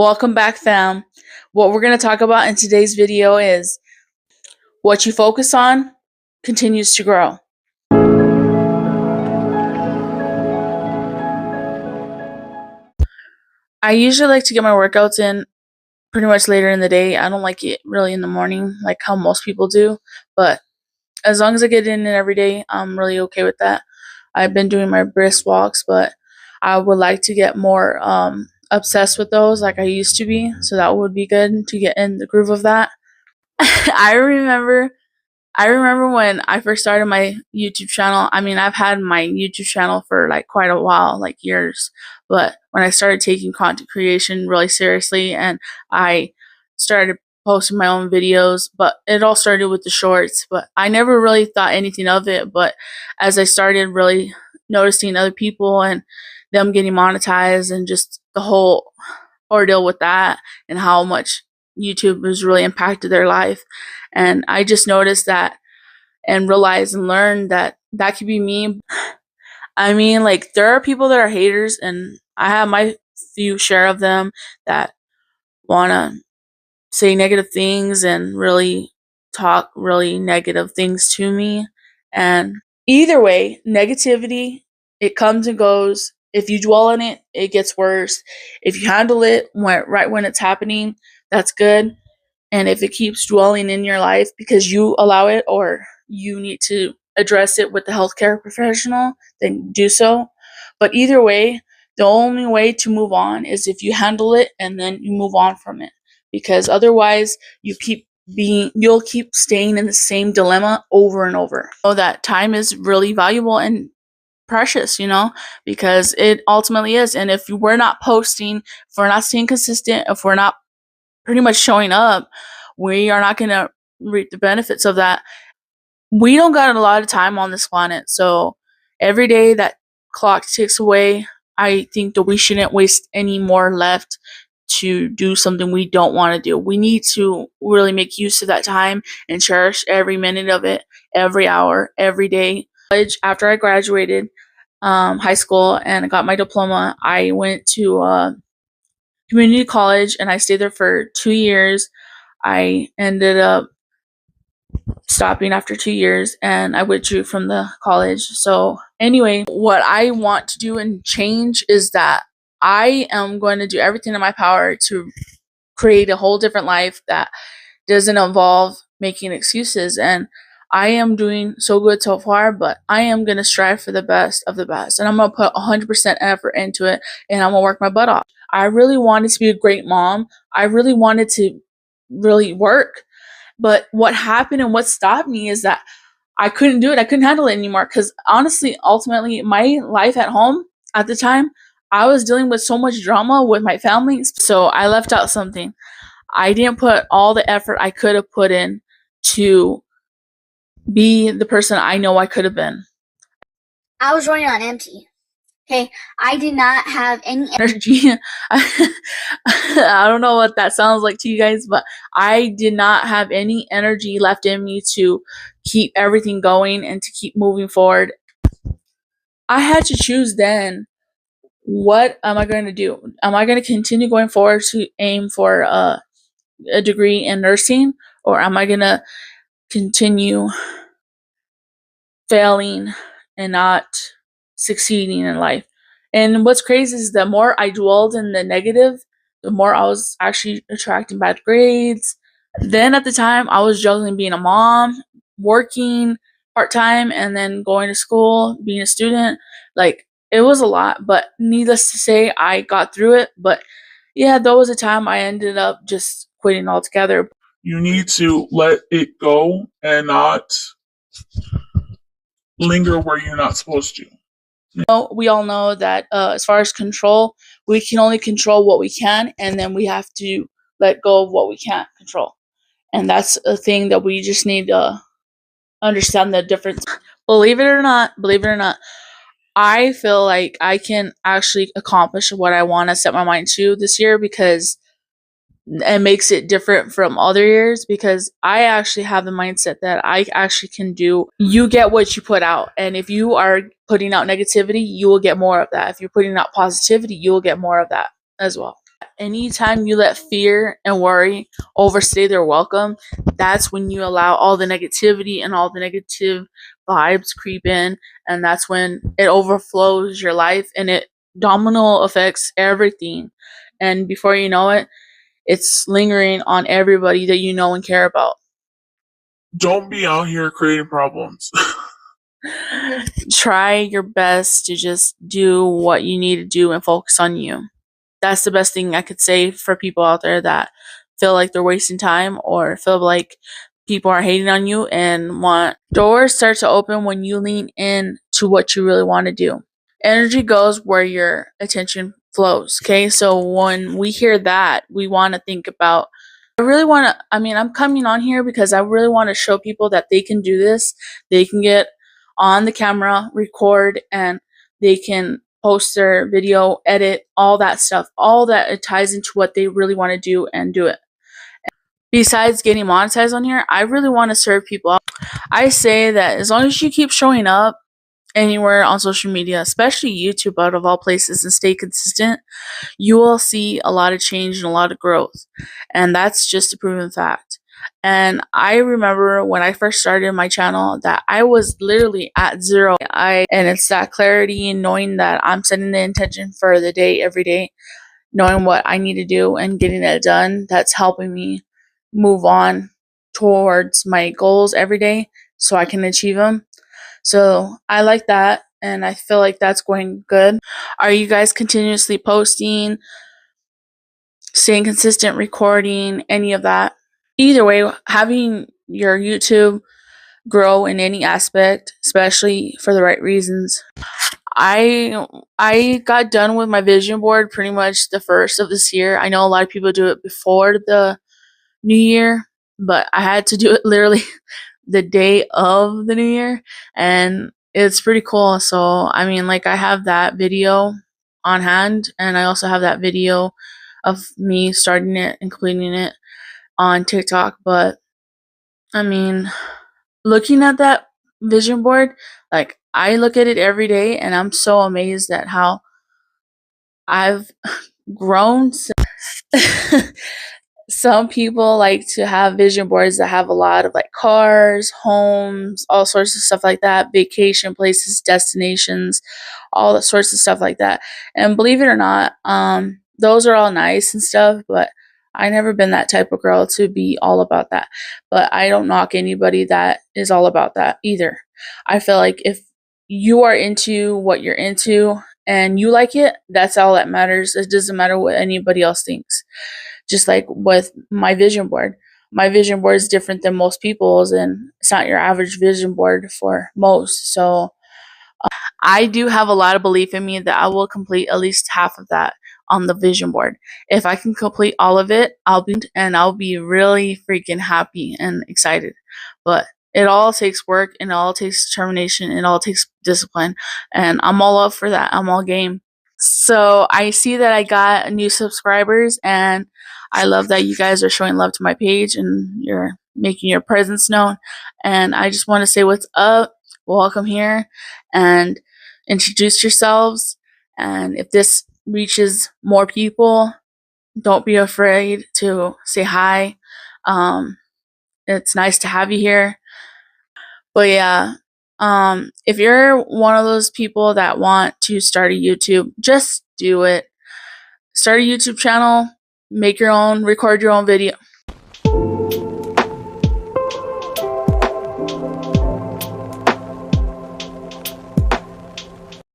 Welcome back, fam. What we're going to talk about in today's video is what you focus on continues to grow. I usually like to get my workouts in pretty much later in the day. I don't like it really in the morning like how most people do, but as long as I get in every day, I'm really okay with that. I've been doing my brisk walks, but I would like to get more obsessed with those like I used to be, so that would be good to get in the groove of that. I remember when I first started my YouTube channel. I mean, I've had my YouTube channel for like quite a while, like years. But when I started taking content creation really seriously and I started posting my own videos, but it all started with the shorts. But I never really thought anything of it. But as I started really noticing other people and them getting monetized and just the whole ordeal with that and how much YouTube has really impacted their life. And I just noticed that and realized and learned that that could be me. I mean, like, there are people that are haters, and I have my few share of them that want to say negative things and really talk really negative things to me. And either way, negativity, it comes and goes. If you dwell on it, it gets worse. If you handle it right when it's happening, that's good. And if it keeps dwelling in your life because you allow it or you need to address it with the healthcare professional, then do so. But either way, the only way to move on is if you handle it and then you move on from it. Because otherwise you'll keep staying in the same dilemma over and over. So that time is really valuable and precious, because it ultimately is. And if we're not posting, if we're not staying consistent, if we're not pretty much showing up, we are not going to reap the benefits of that. We don't got a lot of time on this planet, so every day that clock ticks away, I think that we shouldn't waste any more left to do something we don't want to do. We need to really make use of that time and cherish every minute of it, every hour, every day. After I graduated high school and I got my diploma, I went to community college and I stayed there for 2 years. I ended up stopping after 2 years and I withdrew from the college. So anyway, what I want to do and change is that I am going to do everything in my power to create a whole different life that doesn't involve making excuses. And I am doing so good so far, but I am going to strive for the best of the best. And I'm going to put 100% effort into it and I'm going to work my butt off. I really wanted to be a great mom. I really wanted to really work. But what happened and what stopped me is that I couldn't do it. I couldn't handle it anymore because honestly, ultimately, my life at home at the time, I was dealing with so much drama with my family. So I left out something. I didn't put all the effort I could have put in to be the person I know I could have been. I was running on empty. Okay, I did not have any energy. I don't know what that sounds like to you guys, but I did not have any energy left in me to keep everything going and to keep moving forward. I had to choose then, what am I going to do? Am I going to continue going forward to aim for a degree in nursing, or am I going to continue failing and not succeeding in life? And what's crazy is the more I dwelled in the negative, the more I was actually attracting bad grades. Then at the time, I was juggling being a mom, working part-time, and then going to school, being a student. Like, it was a lot, but needless to say, I got through it. But yeah, there was a time I ended up just quitting altogether. You need to let it go and not linger where you're not supposed to. We all know that as far as control, we can only control what we can, and then we have to let go of what we can't control. And that's a thing that we just need to understand the difference. Believe it or not, I feel like I can actually accomplish what I want to set my mind to this year, because it makes it different from other years, because I actually have the mindset that I actually can do. You get what you put out, and if you are putting out negativity, you will get more of that. If you're putting out positivity, you will get more of that as well. anytime you let fear and worry overstay their welcome, that's when you allow all the negativity and all the negative vibes creep in, and that's when it overflows your life and it domino affects everything. And before you know it, it's lingering on everybody that you know and care about. Don't be out here creating problems. Try your best to just do what you need to do and focus on you. That's the best thing I could say for people out there that feel like they're wasting time or feel like people are hating on you and want. Doors start to open when you lean in to what you really want to do. Energy goes where your attention flows. Okay, so when we hear that, we want to think about, I'm coming on here because I really want to show people that they can do this. They can get on the camera, record, and they can post their video, edit, all that stuff. All that it ties into what they really want to do and do it. Besides getting monetized on here, I really want to serve people out. I say that as long as you keep showing up anywhere on social media, especially YouTube out of all places, and stay consistent, you will see a lot of change and a lot of growth. And that's just a proven fact. And I remember when I first started my channel that I was literally at zero. And it's that clarity and knowing that I'm setting the intention for the day every day, knowing what I need to do and getting it done, that's helping me move on towards my goals every day so I can achieve them. So I like that, and I feel like that's going good. Are you guys continuously posting, staying consistent, recording, any of that? Either way, having your YouTube grow in any aspect, especially for the right reasons. I got done with my vision board pretty much the first of this year. I know a lot of people do it before the new year, but I had to do it literally the day of the new year, and it's pretty cool. So I have that video on hand, and I also have that video of me starting it and completing it on TikTok. But looking at that vision board, like, I look at it every day and I'm so amazed at how I've grown. Some people like to have vision boards that have a lot of like cars, homes, all sorts of stuff like that, vacation places, destinations, all that sorts of stuff like that. And believe it or not, those are all nice and stuff, but I never been that type of girl to be all about that. But I don't knock anybody that is all about that either. I feel like if you are into what you're into and you like it, that's all that matters. It doesn't matter what anybody else thinks. Just like with my vision board. My vision board is different than most people's, and it's not your average vision board for most. So I do have a lot of belief in me that I will complete at least half of that on the vision board. If I can complete all of it, I'll be really freaking happy and excited. But it all takes work, and it all takes determination, and it all takes discipline, and I'm all up for that. I'm all game. So I see that I got new subscribers, and I love that you guys are showing love to my page and you're making your presence known. And I just want to say what's up, welcome here, and introduce yourselves. And if this reaches more people, don't be afraid to say hi. It's nice to have you here. But yeah, if you're one of those people that want to start a YouTube, just do it. Start a YouTube channel, make your own, record your own video.